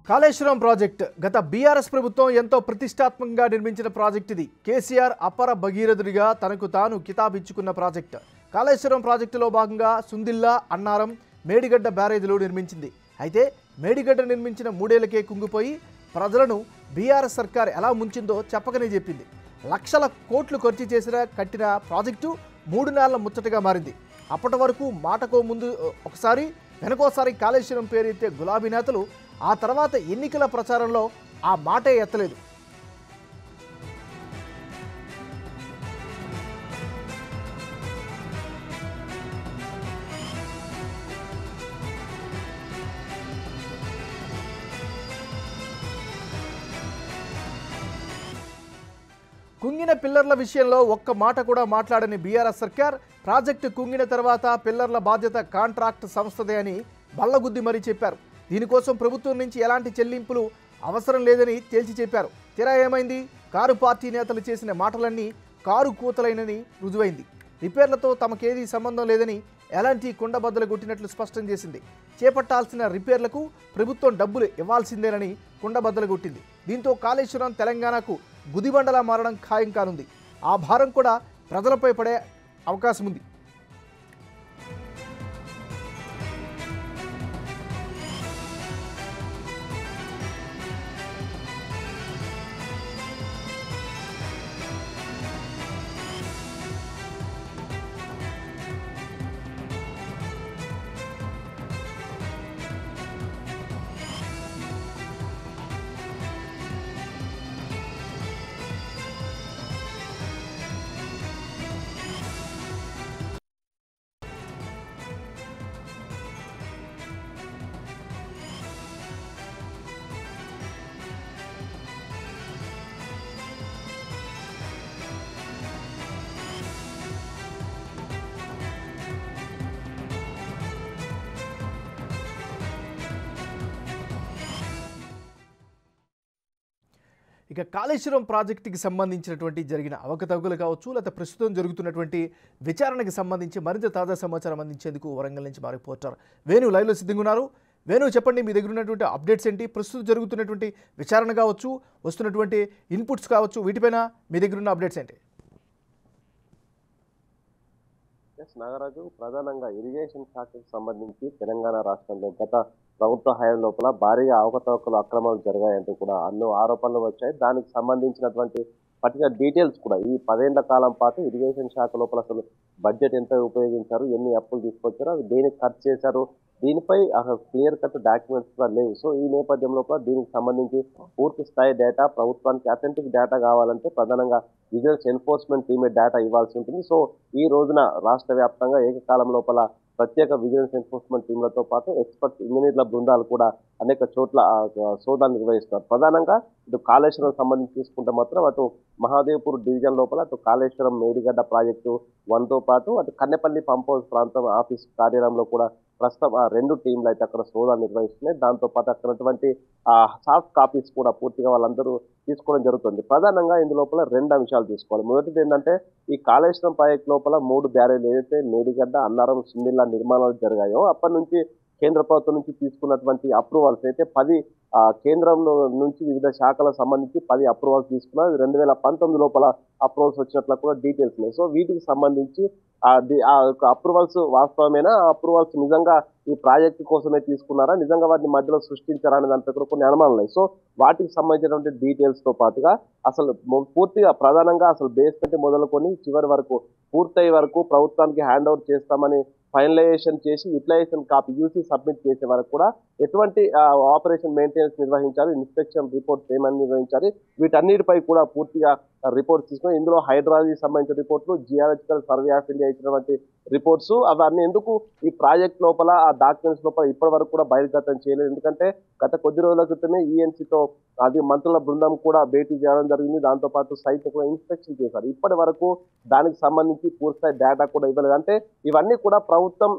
Kaleshwaram project గత BRS ప్రభుత్వం ఎంతో ప్రతిష్టాత్మకంగా నిర్మించిన ప్రాజెక్ట్ ఇది. కేసీఆర్ అపర భగీరథుడిగా తనకు తాను కితాబిచ్చుకున్న ప్రాజెక్ట్. కాళేశ్వరం ప్రాజెక్టులో భాగంగా సుందిల్లా, అన్నారం, మేడిగడ్డ బ్యారేజీలు నిర్మించింది. అయితే మేడిగడ్డ నిర్మించిన 3 ఏళ్లకే కుంగిపోయి ప్రజలను బీఆర్ఎస్ సర్కార్ ఎలా ముంచిందో చెప్పకనే చెప్పింది. లక్షల కోట్లు ఖర్చు చేసిన కట్టిన ప్రాజెక్టు 3 నెలల ముచ్చటగా మారింది. అప్పటి వరకు మాటకో ముందు ఒకసారి వెనకోసారి కాళేశ్వరం పేరెత్తే గులాబీ నేతలు ఆ తర్వాత ఎన్నికల ప్రచారంలో ఆ మాటే ఎత్తలేదు. కుంగిన పిల్లర్ల విషయంలో ఒక్క మాట కూడా మాట్లాడని బీఆర్ఎస్ సర్కార్ ప్రాజెక్టు కుంగిన తర్వాత పిల్లర్ల బాధ్యత కాంట్రాక్ట్ సంస్థదే అని బల్లగుద్ది మరీ చెప్పారు. దీనికోసం ప్రభుత్వం నుంచి ఎలాంటి చెల్లింపులు అవసరం లేదని తేల్చి చెప్పారు. తీరా ఏమైంది? కారు పార్టీ నేతలు చేసిన మాటలన్నీ కారు కూతలైనని రుజువైంది. రిపేర్లతో తమకేదీ సంబంధం లేదని ఎలాంటి కుండబద్దలు కొట్టినట్లు స్పష్టం చేసింది. చేపట్టాల్సిన రిపేర్లకు ప్రభుత్వం డబ్బులు ఇవ్వాల్సిందేనని కుండబద్దలు కొట్టింది. దీంతో కాళేశ్వరం తెలంగాణకు గుదిబండలా మారడం ఖాయం కానుంది. ఆ భారం కూడా ప్రజలపై పడే అవకాశం ఉంది. ఇక కాళేశ్వరం ప్రాజెక్టుకి సంబంధించినటువంటి జరిగిన అవకతవకలు కావచ్చు, లేకపోతే ప్రస్తుతం జరుగుతున్నటువంటి విచారణకు సంబంధించి మరింత తాజా సమాచారం అందించేందుకు వరంగల్ నుంచి మా రిపోర్టర్ వేణు లైవ్లో సిద్ధంగా ఉన్నారు. వేణు, చెప్పండి, మీ దగ్గర ఉన్నటువంటి అప్డేట్స్ ఏంటి? ప్రస్తుతం జరుగుతున్నటువంటి విచారణ కావచ్చు, వస్తున్నటువంటి ఇన్పుట్స్ కావచ్చు, వీటిపైన మీ దగ్గర ఉన్న అప్డేట్స్ ఏంటి? నాగరాజు, ప్రధానంగా ఇరిగేషన్ శాఖకు సంబంధించి తెలంగాణ రాష్ట్రంలో గత ప్రభుత్వ హయాం లోపల భారీగా అవకతవకలు, అక్రమాలు జరిగాయంటూ కూడా అన్నో ఆరోపణలు వచ్చాయి. దానికి సంబంధించినటువంటి పర్టికులర్ డీటెయిల్స్ కూడా ఈ 10 ఏళ్ల కాలం పాటు ఇరిగేషన్ శాఖ లోపల అసలు బడ్జెట్ ఎంత ఉపయోగించారు, ఎన్ని అప్పులు తీసుకొచ్చారు, అవి దేనికి ఖర్చు చేశారు, దీనిపై అసలు క్లియర్ కట్ డాక్యుమెంట్స్ కూడా లేవు. సో ఈ నేపథ్యంలో దీనికి సంబంధించి పూర్తి స్థాయి డేటా, ప్రభుత్వానికి అథెంటిక్ డేటా కావాలంటే ప్రధానంగా విజిలెన్స్ ఎన్ఫోర్స్మెంట్ టీమే డేటా ఇవ్వాల్సి ఉంటుంది. సో ఈ రోజున రాష్ట్ర వ్యాప్తంగా ఏకకాలం లోపల ప్రత్యేక విజిలెన్స్ ఎన్ఫోర్స్మెంట్ టీంలతో పాటు ఎక్స్పర్ట్ ఇంజనీర్ల బృందాలు కూడా అనేక చోట్ల సోదాలు నిర్వహిస్తారు. ప్రధానంగా ఇటు కాళేశ్వరం సంబంధించి చూసుకుంటే మాత్రం అటు మహాదేవ్పూర్ డివిజన్ లోపల అటు కాళేశ్వరం మేడిగడ్డ ప్రాజెక్టు 1తో పాటు అటు కన్నెపల్లి పంప్ హౌస్ ప్రాంతం ఆఫీస్ కార్యాలయంలో కూడా ప్రస్తుతం ఆ 2 టీంలు అయితే అక్కడ సోదాలు నిర్వహిస్తున్నాయి. దాంతోపాటు అక్కడటువంటి సాఫ్ట్ కాపీస్ కూడా పూర్తిగా వాళ్ళందరూ తీసుకోవడం జరుగుతుంది. ప్రధానంగా ఇందులోపల 2 అంశాలు తీసుకోవాలి. మొదటిది ఏంటంటే ఈ కాళేశ్వరం ప్రాజెక్ట్ లోపల 3 బ్యారేజ్లు ఏదైతే మేడిగడ్డ, అన్నారం, సుందిల్లా నిర్మాణాలు జరిగాయో అప్పటి నుంచి కేంద్ర ప్రభుత్వం నుంచి తీసుకున్నటువంటి అప్రూవల్స్ అయితే 10 కేంద్రం నుంచి వివిధ శాఖలకు సంబంధించి 10 అప్రూవల్స్ తీసుకున్నారు. 2019 లోపల అప్రూవల్స్ వచ్చినట్లు కూడా డీటెయిల్స్ ఉన్నాయి. సో వీటికి సంబంధించి అప్రూవల్స్ వాస్తవమేనా, అప్రూవల్స్ నిజంగా ఈ ప్రాజెక్టు కోసమే తీసుకున్నారా, నిజంగా వాటిని మధ్యలో సృష్టించారా అనే దాంట్లో కూడా కొన్ని అనుమానాలు ఉన్నాయి. సో వాటికి సంబంధించినటువంటి డీటెయిల్స్ తో పాటుగా అసలు పూర్తిగా ప్రధానంగా అసలు బేస్మెంట్ మొదలుకొని చివరి వరకు పూర్తయ్యే వరకు ప్రభుత్వానికి హ్యాండ్ ఓవర్ చేస్తామని ఫైనలైజేషన్ చేసి యూటిలైజేషన్ కాపీ యూసీ సబ్మిట్ చేసే వరకు కూడా ఎటువంటి ఆపరేషన్ మెయింటెనెన్స్ నిర్వహించారు, ఇన్స్పెక్షన్ రిపోర్ట్స్ ఏమని నిర్వహించాలి, వీటన్నిటిపై కూడా పూర్తిగా రిపోర్ట్స్ తీసుకుని ఇందులో హైడ్రాలజీకి సంబంధించిన రిపోర్ట్లు, జియాలజికల్ సర్వే ఆఫ్ ఇండియా ఇచ్చినటువంటి రిపోర్ట్స్ అవన్నీ ఎందుకు ఈ ప్రాజెక్ట్ లోపల ఆ డాక్యుమెంట్స్ లోపల ఇప్పటి వరకు కూడా బహిర్గతం చేయలేదు. ఎందుకంటే గత కొద్ది రోజుల క్రితమే ఈఎన్సీతో అది మంత్రుల బృందం కూడా భేటీ చేయడం జరిగింది. దాంతోపాటు సైట్ కూడా ఇన్స్పెక్షన్ చేశారు. ఇప్పటి వరకు దానికి సంబంధించి పూర్తిస్థాయి డేటా కూడా ఇవ్వలేదు. అంటే ఇవన్నీ కూడా ప్రభుత్వం ప్రభుత్వం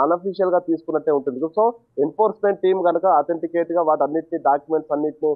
అన్అఫీషియల్ గా తీసుకున్నట్టే ఉంటుంది. సో ఎన్ఫోర్స్మెంట్ టీం కనుక అథెంటికేట్ గా వాటన్నిటిని డాక్యుమెంట్స్ అన్నిటిని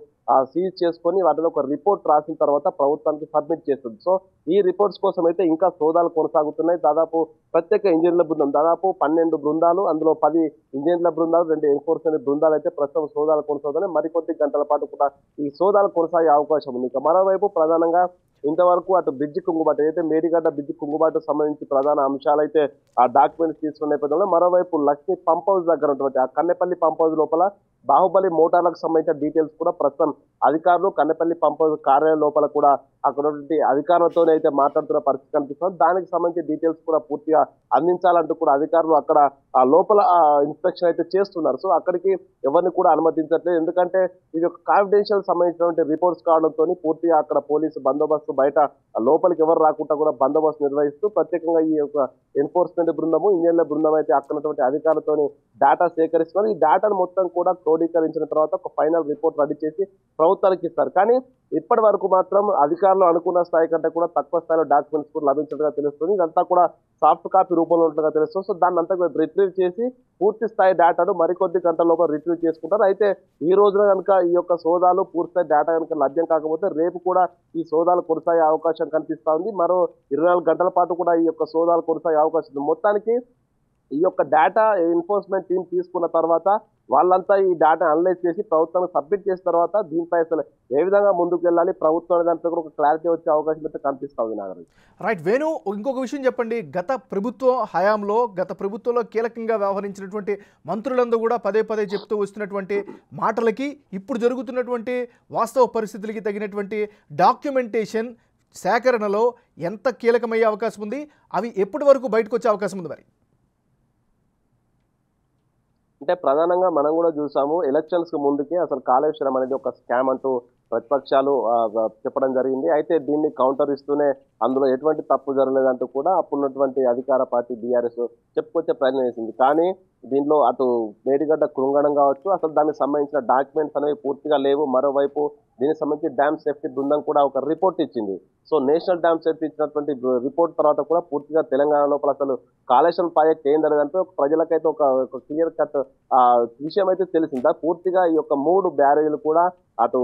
సీజ్ చేసుకొని వాటిలో ఒక రిపోర్ట్ రాసిన తర్వాత ప్రభుత్వానికి సబ్మిట్ చేస్తుంది. సో ఈ రిపోర్ట్స్ కోసం అయితే ఇంకా సోదాలు కొనసాగుతున్నాయి. దాదాపు ప్రత్యేక ఇంజనీర్ల బృందం దాదాపు 12 బృందాలు, అందులో 10 ఇంజనీర్ల బృందాలు, 2 ఎన్ఫోర్స్మెంట్ బృందాలు అయితే ప్రస్తుతం సోదాలు కొనసాగుతున్నాయి. మరికొద్ది గంటల పాటు కూడా ఈ సోదాలు కొనసాగే అవకాశం ఉంది. ఇక మరోవైపు ప్రధానంగా ఇంతవరకు అటు బ్రిడ్జి కుంగుబాటు ఏదైతే మేడిగడ్డ బ్రిడ్జి కుంగుబాటు సంబంధించి ప్రధాన అంశాలైతే ఆ డాక్యుమెంట్స్ తీసుకున్న నేపథ్యంలో మరోవైపు లక్ష్మీ పంప్ హౌస్ దగ్గర ఉన్నటువంటి ఆ కన్నెపల్లి పంప్ హౌస్ లోపల బాహుబలి మోటార్లకు సంబంధించిన డీటెయిల్స్ కూడా ప్రస్తుతం అధికారులు కన్నెపల్లి పంప్ హౌస్ కార్యాలయం లోపల కూడా అక్కడ ఉన్నటువంటి అధికారులతోనే అయితే మాట్లాడుతున్న పరిస్థితి కనిపిస్తుంది. దానికి సంబంధించిన డీటెయిల్స్ కూడా పూర్తిగా అందించాలంటూ కూడా అధికారులు అక్కడ ఆ లోపల ఇన్స్పెక్షన్ అయితే చేస్తున్నారు. సో అక్కడికి ఎవరిని కూడా అనుమతించట్లేదు. ఎందుకంటే ఇది ఒక కాన్ఫిడెన్షియల్ సంబంధించినటువంటి రిపోర్ట్స్ కావడంతో పూర్తిగా అక్కడ పోలీసు బందోబస్తు బయట లోపలికి ఎవరు రాకుండా కూడా బందోబస్తు నిర్వహిస్తూ ప్రత్యేకంగా ఈ యొక్క ఎన్ఫోర్స్మెంట్ బృందము ఇంజనీర్ల బృందం అయితే అక్కడ అధికారులతోని డేటా సేకరిస్తున్నారు. ఈ డేటాను మొత్తం కూడా క్రోడీకరించిన తర్వాత ఒక ఫైనల్ రిపోర్ట్ రెడీ చేసి ప్రభుత్వానికి ఇస్తారు. కానీ ఇప్పటి వరకు మాత్రం అధికారులు అనుకున్న స్థాయి కంటే కూడా తక్కువ స్థాయిలో డాక్యుమెంట్స్ కూడా లభించినట్టుగా తెలుస్తుంది. ఇదంతా కూడా సాఫ్ట్ కాపీ రూపంలో ఉన్నట్టుగా తెలుస్తుంది. సో దాన్ని అంతా కూడా రిట్రీవ్ చేసి పూర్తి స్థాయి డేటాను మరికొద్ది గంటల లోపల రిట్రీవ్ చేసుకుంటారు. అయితే ఈ రోజున కనుక ఈ యొక్క సోదాలు పూర్తి డేటా కనుక లభ్యం కాకపోతే రేపు కూడా ఈ సోదాలు కొనసాగే అవకాశం కనిపిస్తా ఉంది. మరో 24 గంటల పాటు కూడా ఈ యొక్క సోదాలు కొనసాగే అవకాశం ఉంది. మొత్తానికి ఈ యొక్క డేటా ఎన్ఫోర్స్మెంట్ టీం తీసుకున్న తర్వాత వాళ్ళంతా ఈ డేటా అనలైజ్ చేసి ప్రభుత్వానికి సబ్మిట్ చేసిన తర్వాత దీనిపై అసలు ఏ విధంగా ముందుకు వెళ్ళాలి ప్రభుత్వం దానిపై కూడా ఒక క్లారిటీ వచ్చే అవకాశం అయితే కనిపిస్తుంది. నాగరాజు రైట్. వేణు, ఇంకొక విషయం చెప్పండి. గత ప్రభుత్వంలో కీలకంగా వ్యవహరించినటువంటి మంత్రులందరూ కూడా పదే పదే చెప్తూ వస్తున్నటువంటి మాటలకి ఇప్పుడు జరుగుతున్నటువంటి వాస్తవ పరిస్థితులకి తగినటువంటి డాక్యుమెంటేషన్ సేకరణలో ఎంత కీలకమయ్యే అవకాశం ఉంది? అవి ఎప్పటి వరకు బయటకు వచ్చే అవకాశం ఉంది? మరి అంటే ప్రధానంగా మనం కూడా చూసాము, ఎలక్షన్స్ కు ముందుకే అసలు కాళేశ్వరం అనేది ఒక స్కామ్ అంటూ ప్రతిపక్షాలు చెప్పడం జరిగింది. అయితే దీన్ని కౌంటర్ ఇస్తూనే అందులో ఎటువంటి తప్పు జరగలేదంటూ కూడా అప్పుడున్నటువంటి అధికార పార్టీ బీఆర్ఎస్ చెప్పుకొచ్చే ప్రయత్నం చేసింది. కానీ దీనిలో అటు మేడిగడ్డ కృంగణం కావచ్చు, అసలు దానికి సంబంధించిన డాక్యుమెంట్స్ అనేవి పూర్తిగా లేవు. మరోవైపు దీనికి సంబంధించి డ్యామ్ సేఫ్టీ బృందం కూడా ఒక రిపోర్ట్ ఇచ్చింది. సో నేషనల్ డ్యామ్ సేఫ్టీ ఇచ్చినటువంటి రిపోర్ట్ తర్వాత కూడా పూర్తిగా తెలంగాణ లోపల అసలు కాళేశ్వరం ప్రాజెక్ట్ ఏం జరగదంటే ప్రజలకైతే ఒక క్లియర్ కట్ విషయం అయితే తెలిసిందా. పూర్తిగా ఈ యొక్క 3 బ్యారేజీలు కూడా అటు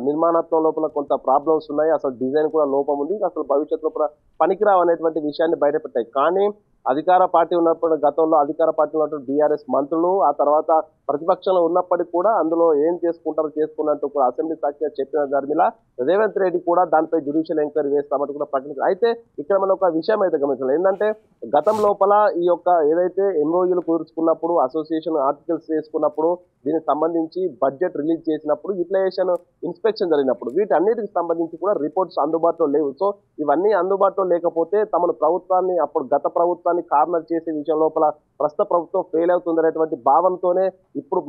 నిర్మాణత్వం లోపల కొంత ప్రాబ్లమ్స్ ఉన్నాయి, అసలు డిజైన్ కూడా లోపం ఉంది, అసలు భవిష్యత్తులో కూడా పనికిరావు అనేటువంటి విషయాన్ని బయటపెట్టాయి. కానీ అధికార పార్టీ ఉన్నప్పుడు గతంలో అధికార పార్టీ ఉన్నటువంటి బీఆర్ఎస్ మంత్రులు ఆ తర్వాత ప్రతిపక్షంలో ఉన్నప్పటికీ కూడా అందులో ఏం చేసుకున్నట్టు కూడా అసెంబ్లీ సాక్షిగా చెప్పిన ధర్మిలా రేవంత్ రెడ్డి కూడా దానిపై జ్యుడిషియల్ ఎంక్వైరీ వేస్తామంటూ కూడా ప్రకటించారు. అయితే ఇక్కడ మనం ఒక విషయం అయితే గమనించాలి. ఏంటంటే గతం లోపల ఈ యొక్క ఏదైతే ఎంఓయూలు కుదుర్చుకున్నప్పుడు అసోసియేషన్ ఆర్టికల్స్ చేసుకున్నప్పుడు దీనికి సంబంధించి బడ్జెట్ రిలీజ్ చేసినప్పుడు యూటిలైజేషన్ ఇన్స్పెక్షన్ జరిగినప్పుడు వీటన్నిటికి సంబంధించి కూడా రిపోర్ట్స్ అందుబాటులో లేవు. సో ఇవన్నీ అందుబాటులో లేకపోతే తమను ప్రభుత్వాన్ని అప్పుడు గత ప్రభుత్వాన్ని కార్నర్ చేసే విషయం లోపల ప్రస్తుత ప్రభుత్వం ఫెయిల్ అవుతుందనేటువంటి భావంతోనే ఇప్పుడు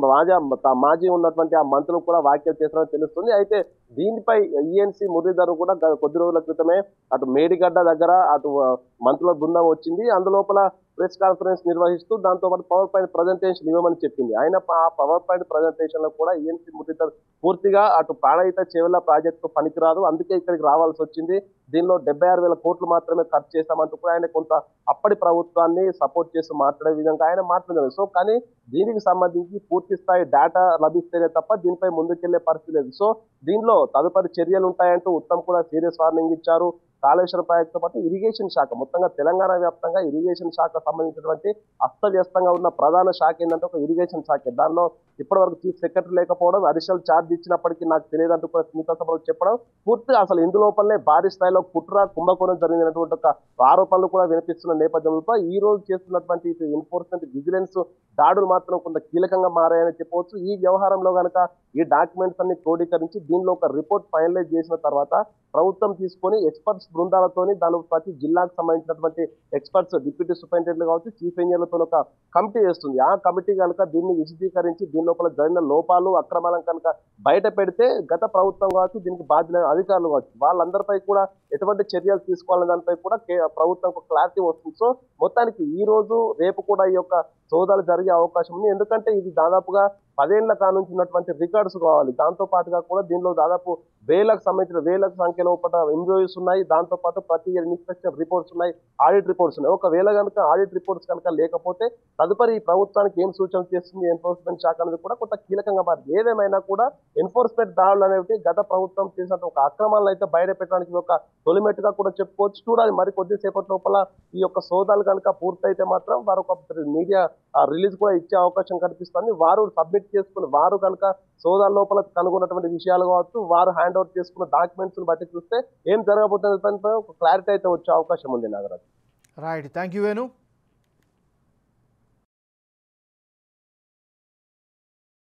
మాజీ ఉన్నటువంటి ఆ మంత్రులు కూడా వ్యాఖ్యలు చేస్తారని తెలుస్తుంది. అయితే దీనిపై ఈఎన్సీ మురళీధర్ కూడా కొద్ది రోజుల క్రితమే అటు మేడిగడ్డ దగ్గర అటు మంత్రుల బృందం వచ్చింది. అందులోపల ప్రెస్ కాన్ఫరెన్స్ నిర్వహిస్తూ దాంతో పాటు పవర్ పాయింట్ ప్రజెంటేషన్ ఇవ్వమని చెప్పింది. ఆయన ఆ పవర్ పాయింట్ ప్రజెంటేషన్ లో కూడా ఈఎన్సీ మురళీధర్ పూర్తిగా అటు ప్రాణహిత చేవెళ్ల ప్రాజెక్టు పనికిరాదు, అందుకే ఇక్కడికి రావాల్సి వచ్చింది, దీనిలో 76,000 కోట్లు మాత్రమే ఖర్చు చేశామంటూ కూడా ఆయన కొంత అప్పటి ప్రభుత్వాన్ని సపోర్ట్ చేస్తూ మాట్లాడే విధంగా ఆయన మాట్లాడారు. సో కానీ దీనికి సంబంధించి పూర్తి స్థాయి డేటా లభిస్తేనే తప్ప దీనిపై ముందుకెళ్లే పరిస్థితి లేదు. సో దీనిలో తదుపరి చర్యలు ఉంటాయంటూ ఉత్తమ్ కూడా సీరియస్ వార్నింగ్ ఇచ్చారు. కాళేశ్వరం ప్రాజెక్టుతో పాటు ఇరిగేషన్ శాఖ మొత్తంగా తెలంగాణ వ్యాప్తంగా ఇరిగేషన్ శాఖ సంబంధించినటువంటి అస్తవ్యస్తంగా ఉన్న ప్రధాన శాఖ ఏంటంటే ఒక ఇరిగేషన్ శాఖ. దానిలో ఇప్పటివరకు చీఫ్ సెక్రటరీ లేకపోవడం, అడిషనల్ ఛార్జ్ ఇచ్చినప్పటికీ నాకు తెలియదంటూ కూడా స్మితా సభలో చెప్పడం, పూర్తిగా అసలు ఇందులోపలనే భారీ స్థాయిలో కుట్ర కుంభకోణం జరిగినటువంటి ఒక ఆరోపణలు కూడా వినిపిస్తున్న నేపథ్యంలో ఈ రోజు చేస్తున్నటువంటి ఎన్ఫోర్స్మెంట్ విజిలెన్స్ దాడులు మాత్రం కొంత కీలకంగా మారాయని చెప్పవచ్చు. ఈ వ్యవహారంలో కనుక ఈ డాక్యుమెంట్స్ అన్ని క్రోడీకరించి దీనిలో ఒక రిపోర్ట్ ఫైనలైజ్ చేసిన తర్వాత ప్రభుత్వం తీసుకొని ఎక్స్పర్ట్స్ బృందాలతోని దాని ప్రతి జిల్లాకు సంబంధించినటువంటి ఎక్స్పర్ట్స్ డిప్యూటీ సూపరింటెండెంట్ కావచ్చు, చీఫ్ ఇంజనీర్లతో ఒక కమిటీ వేస్తుంది. ఆ కమిటీ కనుక దీన్ని విశదీకరించి దీని లోపల జరిగిన లోపాలు అక్రమాలను కనుక బయట పెడితే గత ప్రభుత్వం కావచ్చు, దీనికి బాధ్యులైన అధికారులు కావచ్చు, వాళ్ళందరిపై కూడా ఎటువంటి చర్యలు తీసుకోవాలనే దానిపై కూడా ప్రభుత్వం ఒక క్లారిటీ వస్తుంది. సో మొత్తానికి ఈ రోజు రేపు కూడా ఈ యొక్క సోదాలు జరిగే అవకాశం ఉంది. ఎందుకంటే ఇది దాదాపుగా 10 ఏళ్ల కానుంచి ఉన్నటువంటి రికార్డ్స్ కావాలి. దాంతో పాటుగా కూడా దీనిలో దాదాపు వేలకు సంఖ్య లోపల ఎంప్లాయీస్ ఉన్నాయి. దాంతో పాటు ప్రతి ఇయర్ ఇన్స్పెక్షన్ రిపోర్ట్స్ ఉన్నాయి, ఆడిట్ రిపోర్ట్స్ ఉన్నాయి. ఒకవేళ కనుక ఆడిట్ రిపోర్ట్స్ కనుక లేకపోతే తదుపరి ఈ ప్రభుత్వానికి ఏం సూచన చేస్తుంది ఎన్ఫోర్స్మెంట్ శాఖ అనేది కూడా కొంత కీలకంగా మారింది. ఏదేమైనా కూడా ఎన్ఫోర్స్మెంట్ దాడులు అనేవి గత ప్రభుత్వం చేసిన ఒక అక్రమాలను అయితే బయట పెట్టడానికి ఒక తొలిమెట్టుగా కూడా చెప్పుకోవచ్చు. చూడాలి మరి కొద్దిసేపటి లోపల ఈ యొక్క సోదాలు కనుక పూర్తయితే మాత్రం వారు ఒక మీడియా రిలీజ్ కూడా ఇచ్చే అవకాశం కనిపిస్తుంది. వారు సబ్మిట్ చేసుకుని వారు కనుక సోదాల లోపల కనుగొన్నటువంటి విషయాలు కావచ్చు, వారు హ్యాండ్ అవుట్ చేసుకున్న డాక్యుమెంట్స్ బట్టి చూస్తే ఏం జరగబోతుంది ఒక క్లారిటీ అయితే వచ్చే అవకాశం ఉంది Nagaraju. Right, thank you Venu.